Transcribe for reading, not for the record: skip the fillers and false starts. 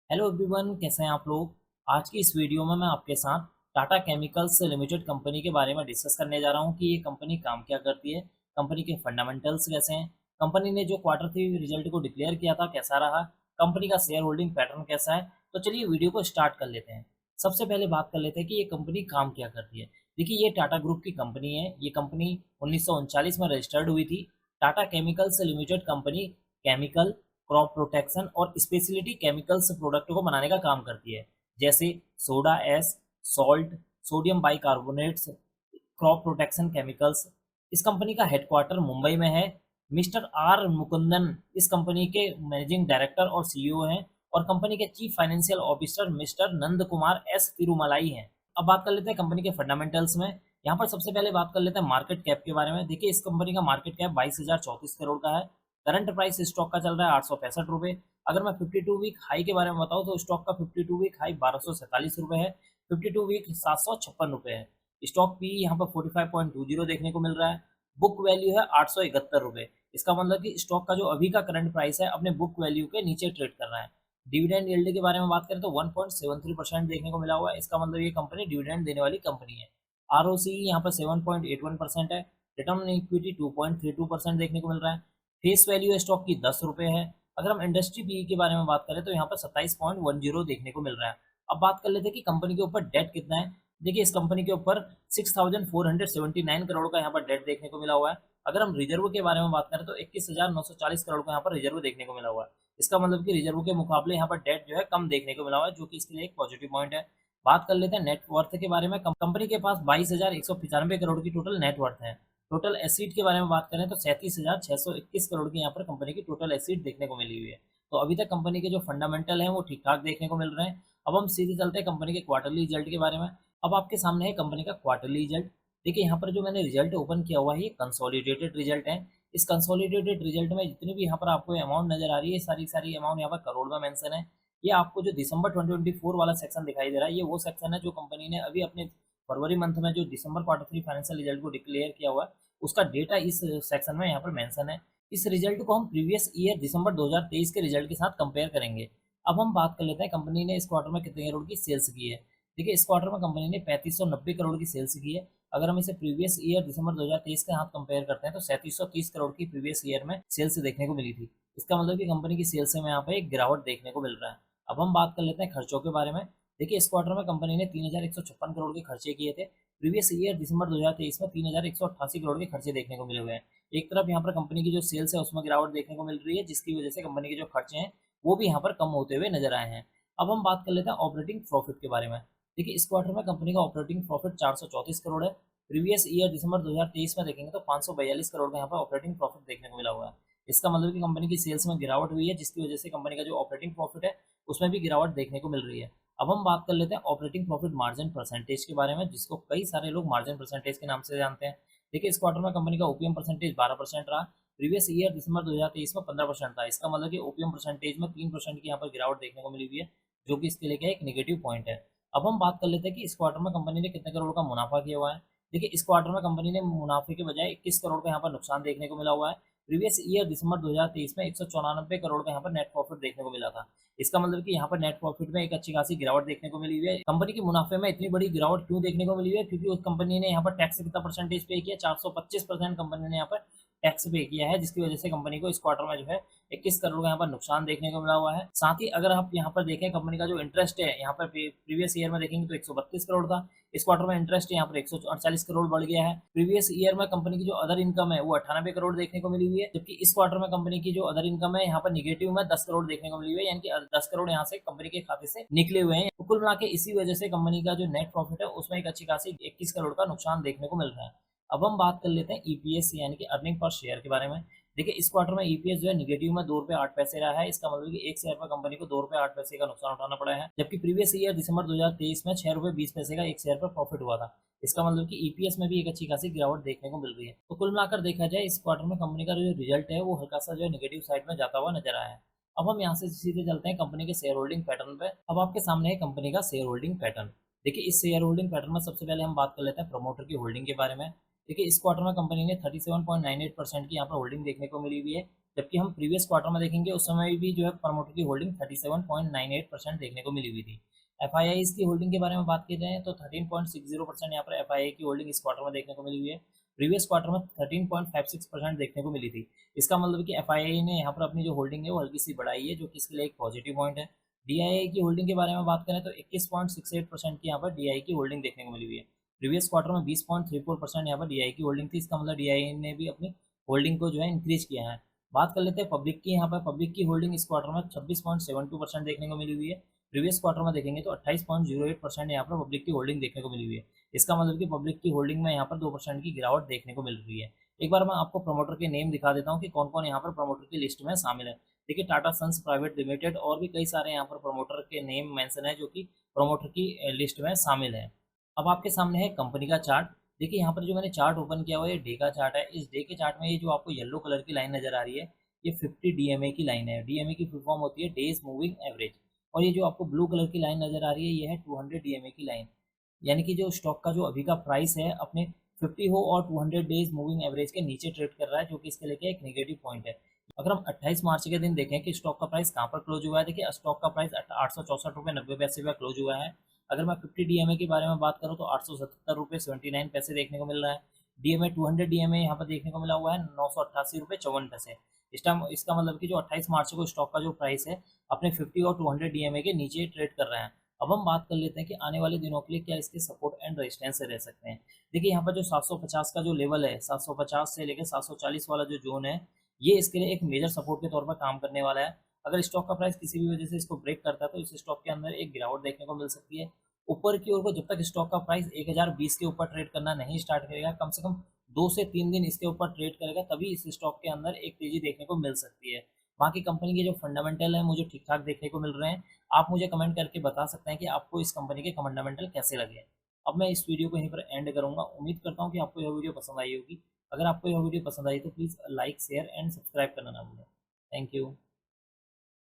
Hello everyone, कैसे हैं आप लोग। आज की इस वीडियो में मैं आपके साथ टाटा केमिकल्स लिमिटेड कंपनी के बारे में डिस्कस करने जा रहा हूं कि ये कंपनी काम क्या करती है, कंपनी के फंडामेंटल्स कैसे हैं, कंपनी ने जो क्वार्टर थ्री रिजल्ट को डिक्लेयर किया था कैसा रहा, कंपनी का शेयर होल्डिंग पैटर्न कैसा है। तो चलिए वीडियो को स्टार्ट कर लेते हैं। सबसे पहले बात कर लेते हैं कि ये कंपनी काम क्या करती है। देखिए, ये टाटा ग्रुप की कंपनी है। ये कंपनी 1939 में रजिस्टर्ड हुई थी। Tata chemicals limited company chemical, crop protection और स्पेशलिटी केमिकल्स प्रोडक्ट को बनाने का काम करती है, जैसे soda S, salt, sodium bicarbonates, crop protection chemicals. इस कंपनी का हेडक्वार्टर मुंबई में है। मिस्टर आर मुकुंदन इस कंपनी के मैनेजिंग डायरेक्टर और सीईओ हैं और कंपनी के chief financial officer mister Nand Kumar S Tirumalai हैं। अब बात कर लेते हैं कंपनी के फंडामेंटल्स में। यहाँ पर सबसे पहले बात कर लेते हैं मार्केट कैप के बारे में। देखिए, इस कंपनी का मार्केट कैप 22,034 करोड़ का है। करंट प्राइस स्टॉक का चल रहा है 865 रुपये। अगर मैं 52 वीक हाई के बारे में बताऊँ तो स्टॉक का 52 वीक हाई 1247 रुपये है। 52 वीक 756 रुपये है। स्टॉक पी यहाँ पर 45.20 देखने को मिल रहा है। बुक वैल्यू है 871 रुपये। इसका मतलब कि स्टॉक का जो अभी का करंट प्राइस है अपने बुक वैल्यू के नीचे ट्रेड कर रहा है। डिविडेंड यील्ड के बारे में बात करें तो 1.73% देखने को मिला हुआ है। इसका मतलब ये कंपनी डिविडेंड देने वाली कंपनी है। आर ओ सी यहाँ पर 7.81% है। रिटर्न ऑन इक्विटी 2.32% देखने को मिल रहा है। फेस वैल्यू स्टॉक की 10 रुपये है। अगर हम इंडस्ट्री पी के बारे में बात करें तो यहाँ पर 27.10 देखने को मिल रहा है। अब बात कर लेते हैं कि कंपनी के ऊपर डेट कितना है। देखिए, इस कंपनी के ऊपर 6,479 करोड़ का यहाँ पर डेट देखने को मिला हुआ है। अगर हम रिजर्व के बारे में बात करें तो 21,940 करोड़ का यहाँ पर रिजर्व देखने को मिला हुआ है। इसका मतलब कि रिजर्व के मुकाबले यहाँ पर डेट जो है कम देखने को मिला हुआ है, जो कि इसके लिए एक पॉजिटिव पॉइंट है। बात कर लेते हैं नेट वर्थ के बारे में। कंपनी के पास 22,195 करोड़ की टोटल नेट वर्थ है। टोटल एसिड के बारे में बात करें तो 37,621 करोड़ की यहाँ पर कंपनी की टोटल एसिड देखने को मिली हुई है। तो अभी तक कंपनी के जो फंडामेंटल हैं वो ठीक ठाक देखने को मिल रहे हैं। अब हम सीधे चलते हैं कंपनी के क्वार्टरली रिजल्ट के बारे में। अब आपके सामने है कंपनी का क्वार्टरली रिजल्ट। देखिए, यहाँ पर जो मैंने रिजल्ट ओपन किया हुआ है ये कंसोलिडेटेड रिजल्ट है। इस कंसोलिडेटेड रिजल्ट में जितनी भी यहाँ पर आपको अमाउंट नजर आ रही है, सारी सारी अमाउंट यहाँ पर करोड़ में मेंशन है। ये आपको जो दिसंबर 2024 वाला सेक्शन दिखाई दे रहा है, ये वो सेक्शन है जो कंपनी ने अभी अपने फरवरी मंथ में जो दिसंबर क्वार्टर थ्री फाइनेंशियल रिजल्ट को डिक्लेयर किया हुआ है, उसका डेटा इस सेक्शन में यहाँ पर मेंशन है। इस रिजल्ट को हम प्रीवियस ईयर दिसंबर 2023 के रिजल्ट के साथ कंपेयर करेंगे। अब हम बात कर लेते हैं कंपनी ने इस क्वार्टर में कितने करोड़ की सेल्स की है। देखिए, इस क्वार्टर में कंपनी ने 3590 करोड़ की सेल्स की है। अगर हम इसे प्रीवियस ईयर दिसंबर 2023 के साथ कंपेयर करते हैं तो 3730 करोड़ की प्रीवियस ईयर में सेल्स देखने को मिली थी। इसका मतलब कि कंपनी की सेल्स में यहाँ पर एक गिरावट देखने को मिल रहा है। अब हम बात कर लेते हैं खर्चों के बारे में। देखिए, इस क्वार्टर में कंपनी ने 3156 करोड़ के खर्चे किए थे। प्रीवियस ईयर दिसंबर 2023 में 3188 करोड़ के खर्चे देखने को मिले हुए हैं। एक तरफ यहाँ पर कंपनी की जो सेल्स है उसमें गिरावट देखने को मिल रही है, जिसकी वजह से कंपनी के जो खर्चे हैं वो भी यहाँ पर कम होते हुए नजर आए हैं। अब हम बात कर लेते हैं ऑपरेटिंग प्रॉफिट के बारे में। देखिए, इस क्वार्टर में कंपनी का ऑपरेटिंग प्रॉफिट 434 करोड़ है। प्रीवियस ईयर दिसंबर 2023 में देखेंगे तो 542 करोड़ का यहाँ पर ऑपरेटिंग प्रॉफिट देखने को मिला हुआ है। इसका मतलब कि कंपनी की सेल्स में गिरावट हुई है, जिसकी वजह से कंपनी का जो ऑपरेटिंग प्रॉफिट है उसमें भी गिरावट देखने को मिल रही है। अब हम बात कर लेते हैं ऑपरेटिंग प्रॉफिट मार्जिन परसेंटेज के बारे में, जिसको कई सारे लोग मार्जिन परसेंटेज के नाम से जानते हैं। देखिए, इस क्वार्टर में कंपनी का ओपीएम परसेंटेज 12% रहा। प्रीवियस ईयर दिसंबर 2023 में 15% था। इसका मतलब कि ओपीएम परसेंटेज में 3% की यहाँ पर गिरावट देखने को मिली हुई है, जो कि इसके लिए क्या एक नेगेटिव पॉइंट है। अब हम बात कर लेते हैं कि इस क्वार्टर में कंपनी ने कितने करोड़ का मुनाफा किया हुआ है। देखिए, इस क्वार्टर में कंपनी ने मुनाफे के बजाय 21 करोड़ का यहाँ पर नुकसान देखने को मिला हुआ है। प्रीवियस ईयर दिसंबर 2023 में 194 करोड़ का यहाँ पर नेट प्रॉफिट देखने को मिला था। इसका मतलब कि यहाँ पर नेट प्रॉफिट में एक अच्छी खासी गिरावट देखने को मिली हुई है। कंपनी के मुनाफे में इतनी बड़ी गिरावट क्यों देखने को मिली हुई है, क्योंकि उस कंपनी ने यहाँ पर टैक्स कितना परसेंटेज पे किया, 425% कंपनी ने यहाँ पर टैक्स पे किया है, जिसकी वजह से कंपनी को इस क्वार्टर में जो है 21 करोड़ का यहाँ पर नुकसान देखने को मिला हुआ है। साथ ही अगर आप यहाँ पर देखें कंपनी का जो इंटरेस्ट है, यहाँ पर प्रीवियस ईयर में देखेंगे तो 132 करोड़ था। इस क्वार्टर में इंटरेस्ट यहाँ पर 148 करोड़ बढ़ गया है। प्रीवियस ईयर में कंपनी की जो अदर इनकम है वो 98 करोड़ देखने को मिली हुई है, जबकि इस क्वार्टर में कंपनी की जो अदर इनकम है यहाँ पर निगेटिव में 10 करोड़ देखने को मिली हुई है, यानी कि 10 करोड़ यहाँ से कंपनी के खाते से निकले हुए हैं। तो कुल मिला के इसी वजह से कंपनी का जो नेट प्रॉफिट है उसमें एक अच्छी खासी 21 करोड़ का नुकसान देखने को मिल रहा है। अब हम बात कर लेते हैं ईपीएस यानी कि अर्निंग पर शेयर के बारे में। देखिए, इस क्वार्टर में ईपीएस जो है निगेटिव में 2 रुपये 8 पैसे रहा है। इसका मतलब कि एक शेयर पर कंपनी को 2 रुपये 8 पैसे का नुकसान उठाना पड़ा है, जबकि प्रीवियस ईयर दिसंबर 2023 में 6 रुपये 20 पैसे का एक शेयर पर प्रॉफिट हुआ था। इसका मतलब कि ईपीएस में भी एक अच्छी खासी गिरावट देखने को मिल रही है। तो कुल मिलाकर देखा जाए इस क्वार्टर में कंपनी का जो रिजल्ट है वो हल्का सा जो है निगेटिव साइड में जाता हुआ नजर आया है। अब हम यहाँ से सीधे चलते हैं कंपनी के शेयर होल्डिंग पैटर्न पे। अब आपके सामने है कंपनी का शेयर होल्डिंग पैटर्न। देखिए, इस शेयर होल्डिंग पैटर्न में सबसे पहले हम बात कर लेते हैं प्रमोटर की होल्डिंग के बारे में। देखिए, इस क्वार्टर में कंपनी ने 37.98% की यहाँ पर होल्डिंग देखने को मिली हुई है, जबकि हम प्रीवियस क्वार्टर में देखेंगे उस समय भी जो है प्रमोटर की होल्डिंग 37.98% देखने को मिली हुई थी। एफआईआईज की होल्डिंग के बारे में बात की जाए तो 13.60% यहाँ पर एफआईआई की होल्डिंग इस क्वार्टर में देखने को मिली हुई है। प्रीवियस क्वार्टर में 13.56% देखने को मिली थी। इसका मतलब कि एफआईआई ने यहाँ पर अपनी जो होल्डिंग है वो हल्की सी बढ़ाई है, जो कि इसके लिए एक पॉजिटिव पॉइंट है। डीआईआई की होल्डिंग के बारे में बात करें तो 21.68% की यहाँ पर डीआई की होल्डिंग देखने को मिली हुई है। प्रीवियस क्वार्टर में 20.34% यहाँ पर डीआई की होल्डिंग थी। इसका मतलब डीआई ने भी अपनी होल्डिंग को जो है इंक्रीज किया है। बात कर लेते हैं पब्लिक की। यहाँ पर पब्लिक की होल्डिंग इस क्वार्टर में 26.72% देखने को मिली हुई है। प्रीवियस क्वार्टर में देखेंगे तो 28.08% यहाँ पर पब्लिक की होल्डिंग देखने को मिली हुई है। इसका मतलब कि पब्लिक की होल्डिंग में यहाँ पर 2% की गिरावट देखने को मिल रही है। एक बार मैं आपको प्रमोटर के नेम दिखा देता हूँ कि कौन कौन यहाँ पर प्रमोटर की लिस्ट में शामिल है। देखिए, टाटा सन्स प्राइवेट लिमिटेड और भी कई सारे यहाँ पर प्रमोटर के नेम मेंशन है जो कि प्रमोटर की लिस्ट में शामिल है। अब आपके सामने है कंपनी का चार्ट। देखिए, यहाँ पर जो मैंने चार्ट ओपन किया हुआ है ये डे का चार्ट है। इस डे के चार्ट में ये जो आपको येलो कलर की लाइन नजर आ रही है ये 50 डीएमए की लाइन है। डीएमए की फुल फॉर्म होती है डेज मूविंग एवरेज। और ये जो आपको ब्लू कलर की लाइन नजर आ रही है ये है 200 डीएमए की लाइन। यानी कि जो स्टॉक का जो अभी का प्राइस है अपने 50 हो और 200 डेज मूविंग एवरेज के नीचे ट्रेड कर रहा है, जो कि इसके लेके एक नेगेटिव पॉइंट है। अगर हम 28 मार्च के दिन देखें कि स्टॉक का प्राइस कहाँ पर क्लोज हुआ है, देखिए स्टॉक का प्राइस 864.90 रुपये पे क्लोज हुआ है। अगर मैं 50 डीएमए के बारे में बात करूँ तो 877.79 रुपये देखने को मिल रहा है। डीएमए 200 डीएमए यहाँ पर देखने को मिला हुआ है 988.54 रुपये। इस टाइम इसका मतलब कि जो 28 मार्च को स्टॉक का जो प्राइस है अपने 50 और 200 डीएमए के नीचे ट्रेड कर रहा है। अब हम बात कर लेते हैं कि आने वाले दिनों के लिए क्या इसके सपोर्ट एंड रेजिस्टेंस रह सकते हैं। देखिए, यहाँ पर जो 750 का जो लेवल है, 750 से लेकर 740 वाला जो जोन है, ये इसके लिए एक मेजर सपोर्ट के तौर पर काम करने वाला है। अगर स्टॉक का प्राइस किसी भी वजह से इसको ब्रेक करता है तो इस स्टॉक के अंदर एक गिरावट देखने को मिल सकती है ऊपर की ओर को। जब तक स्टॉक का प्राइस 1020 के ऊपर ट्रेड करना नहीं स्टार्ट करेगा, कम से कम 2 से 3 दिन इसके ऊपर ट्रेड करेगा, तभी इस स्टॉक के अंदर एक तेजी देखने को मिल सकती है। बाकी कंपनी के जो फंडामेंटल है मुझे ठीक ठाक देखने को मिल रहे हैं। आप मुझे कमेंट करके बता सकते हैं कि आपको इस कंपनी के फंडामेंटल कैसे लगे। अब मैं इस वीडियो को यहीं पर एंड करूंगा। उम्मीद करता हूँ कि आपको यह वीडियो पसंद आई होगी। अगर आपको यह वीडियो पसंद आई तो please like share and subscribe करना ना भूलें। Thank you.